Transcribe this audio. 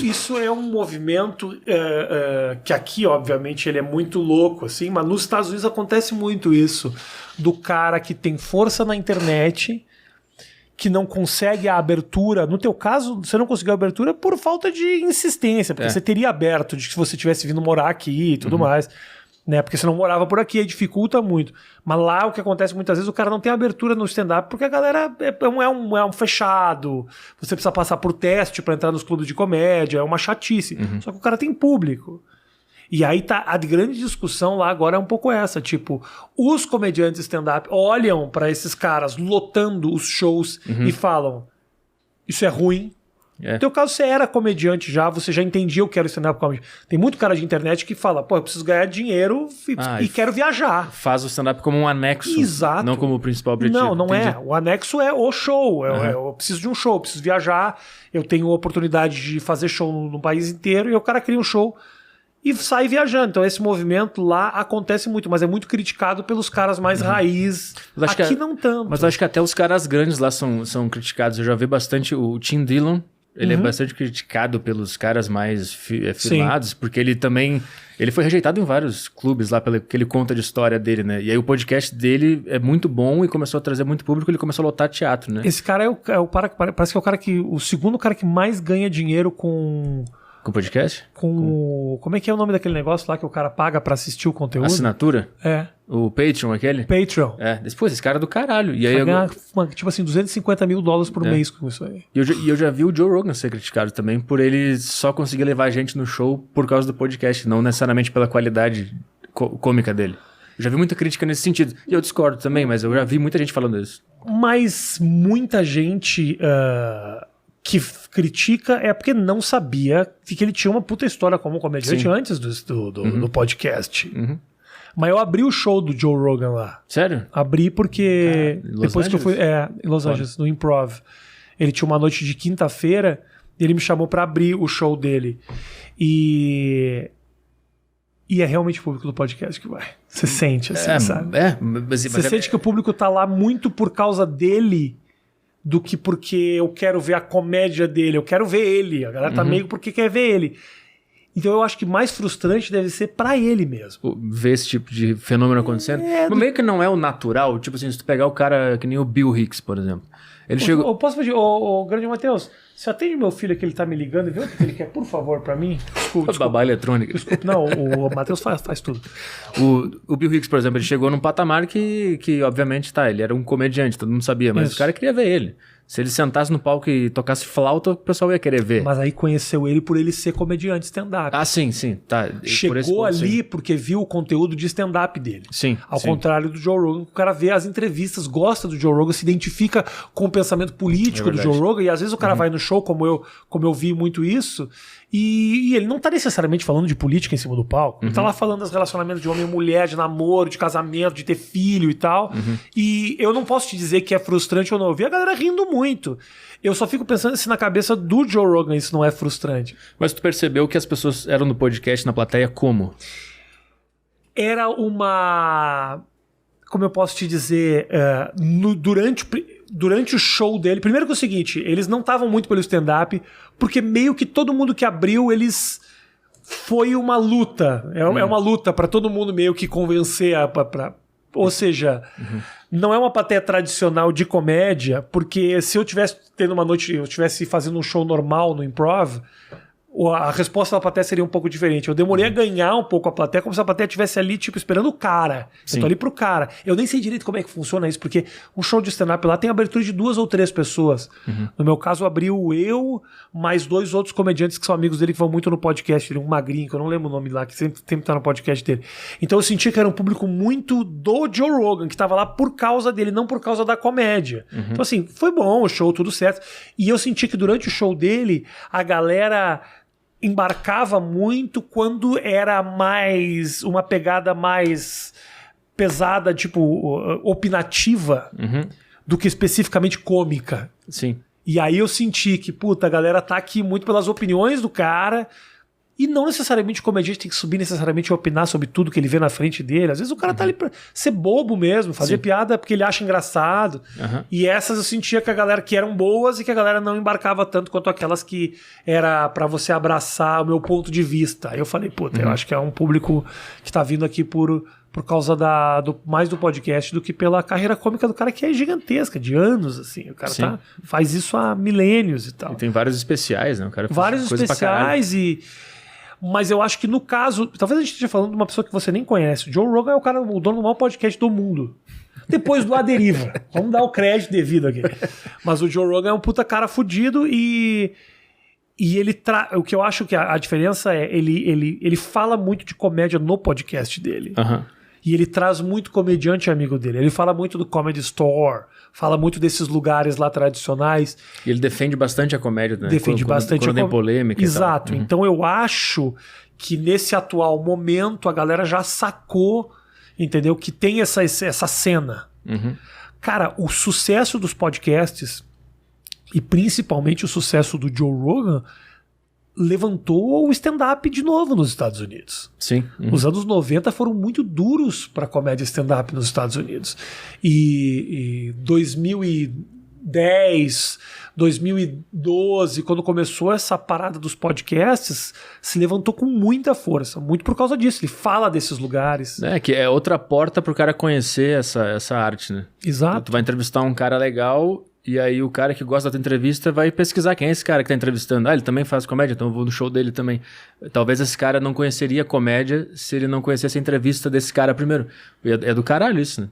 Isso é um movimento que aqui, obviamente, ele é muito louco, assim, mas nos Estados Unidos acontece muito isso, do cara que tem força na internet, que não consegue a abertura. No teu caso, você não conseguiu a abertura por falta de insistência, porque você teria aberto se você tivesse vindo morar aqui e tudo mais. Né? Porque você não morava por aqui, aí dificulta muito. Mas lá o que acontece muitas vezes, o cara não tem abertura no stand-up porque a galera é um fechado. Você precisa passar por teste para entrar nos clubes de comédia, é uma chatice. Só que o cara tem público. E aí tá a grande discussão lá agora é um pouco essa, tipo, os comediantes stand-up olham para esses caras lotando os shows e falam, isso é ruim. No teu caso, você era comediante já, você já entendia o que era stand-up comedy. Tem muito cara de internet que fala, pô, eu preciso ganhar dinheiro e quero viajar. Faz o stand-up como um anexo, exato, não como o principal objetivo. Não é. O anexo é o show. Eu preciso de um show, eu preciso viajar, eu tenho a oportunidade de fazer show no país inteiro e o cara cria um show e sai viajando. Então esse movimento lá acontece muito, mas é muito criticado pelos caras mais raiz. Aqui não tanto. Mas eu acho que até os caras grandes lá são criticados. Eu já vi bastante o Tim Dillon. Ele é bastante criticado pelos caras mais firmados, porque ele também... Ele foi rejeitado em vários clubes lá, pelo que ele conta de história dele, né? E aí o podcast dele é muito bom e começou a trazer muito público, ele começou a lotar teatro, né? Esse cara parece que é o cara o segundo cara que mais ganha dinheiro com... Com podcast? Como é que é o nome daquele negócio lá que o cara paga pra assistir o conteúdo? Assinatura? É. O Patreon, aquele? Patreon. Depois, esse cara é do caralho. E aí ganhar, tipo assim, $250 mil por mês com isso aí. E eu já vi o Joe Rogan ser criticado também por ele só conseguir levar a gente no show por causa do podcast, não necessariamente pela qualidade cômica dele. Eu já vi muita crítica nesse sentido. E eu discordo também, mas eu já vi muita gente falando isso. Mas muita gente... que critica é porque não sabia que ele tinha uma puta história como comediante antes do podcast. Mas eu abri o show do Joe Rogan lá. Sério? Abri porque... depois que eu fui... em Los Angeles, no Improv. Ele tinha uma noite de quinta-feira e ele me chamou pra abrir o show dele. E é realmente o público do podcast que vai. Você sente, assim, sabe? Você sente que o público tá lá muito por causa dele do que porque eu quero ver a comédia dele, eu quero ver ele. A galera tá meio porque quer ver ele. Então eu acho que mais frustrante deve ser pra ele mesmo. Ver esse tipo de fenômeno acontecendo. Mas meio que não é o natural. Tipo assim, se tu pegar o cara que nem o Bill Hicks, por exemplo. Ele chegou... Eu posso pedir, grande Matheus, você atende meu filho que ele tá me ligando e vê o que ele quer, por favor, pra mim? Desculpa. Babá eletrônica. Desculpa. Não, o Matheus faz tudo. O Bill Hicks, por exemplo, ele chegou num patamar que obviamente, ele era um comediante, todo mundo sabia, mas o cara queria ver ele. Se ele sentasse no palco e tocasse flauta, o pessoal ia querer ver. Mas aí conheceu ele por ele ser comediante stand-up. Ah, sim, tá. Chegou ali porque viu o conteúdo de stand-up dele. Sim. Ao contrário do Joe Rogan, o cara vê as entrevistas, gosta do Joe Rogan, se identifica com o pensamento político do Joe Rogan, e às vezes o cara vai no show, como eu vi muito isso, e ele não tá necessariamente falando de política em cima do palco. Ele tá lá falando dos relacionamentos de homem e mulher, de namoro, de casamento, de ter filho e tal. E eu não posso te dizer que é frustrante ou não. Eu vi a galera rindo muito. Eu só fico pensando se na cabeça do Joe Rogan isso não é frustrante. Mas tu percebeu que as pessoas eram no podcast, na plateia, como? Era uma... Como eu posso te dizer... Durante o show dele... Primeiro que é o seguinte, eles não estavam muito pelo stand-up, porque meio que todo mundo que abriu, eles... Foi uma luta. É uma luta para todo mundo meio que convencer ou seja, não é uma plateia tradicional de comédia, porque se eu tivesse tendo uma noite, eu estivesse fazendo um show normal no Improv, a resposta da plateia seria um pouco diferente. Eu demorei a ganhar um pouco a plateia, como se a plateia estivesse ali, tipo, esperando o cara. Sim. Eu tô ali pro cara. Eu nem sei direito como é que funciona isso, porque um show de stand-up lá tem abertura de 2 ou 3 pessoas. No meu caso, abriu eu, mais 2 outros comediantes que são amigos dele, que vão muito no podcast. Um magrinho, que eu não lembro o nome lá, que sempre tá no podcast dele. Então eu senti que era um público muito do Joe Rogan, que tava lá por causa dele, não por causa da comédia. Então assim, foi bom o show, tudo certo. E eu senti que durante o show dele, a galera... embarcava muito quando era mais uma pegada mais pesada, tipo opinativa, do que especificamente cômica. Sim. E aí eu senti que, puta, a galera tá aqui muito pelas opiniões do cara E não necessariamente o comediante tem que subir necessariamente e opinar sobre tudo que ele vê na frente dele. Às vezes o cara tá ali pra ser bobo mesmo, fazer piada porque ele acha engraçado. E essas eu sentia que a galera que eram boas e que a galera não embarcava tanto quanto aquelas que era pra você abraçar o meu ponto de vista. Aí eu falei, puta, eu acho que é um público que tá vindo aqui por causa mais do podcast do que pela carreira cômica do cara, que é gigantesca, de anos, assim. O cara faz isso há milênios e tal. E tem vários especiais, né? O cara faz vários coisa especiais mas eu acho que no caso, talvez a gente esteja falando de uma pessoa que você nem conhece. O Joe Rogan é o dono do maior podcast do mundo. Depois do A Deriva. Vamos dar o crédito devido aqui. Mas o Joe Rogan é um puta cara fudido e ele o que eu acho que a diferença é ele fala muito de comédia no podcast dele. E ele traz muito comediante amigo dele. Ele fala muito do Comedy Store, fala muito desses lugares lá tradicionais. E ele defende bastante a comédia, né? Defende bastante quando tem polêmica. Exato. Então eu acho que nesse atual momento a galera já sacou, entendeu? Que tem essa cena. Cara, o sucesso dos podcasts e principalmente o sucesso do Joe Rogan levantou o stand-up de novo nos Estados Unidos. Sim. Os anos 90 foram muito duros para a comédia stand-up nos Estados Unidos. E 2010, 2012, quando começou essa parada dos podcasts, se levantou com muita força. Muito por causa disso. Ele fala desses lugares. Que é outra porta pro cara conhecer essa arte, né? Exato. Tu vai entrevistar um cara legal... E aí o cara que gosta da tua entrevista vai pesquisar quem é esse cara que tá entrevistando. Ele também faz comédia, então eu vou no show dele também. Talvez esse cara não conheceria comédia se ele não conhecesse a entrevista desse cara primeiro. É do caralho isso, né?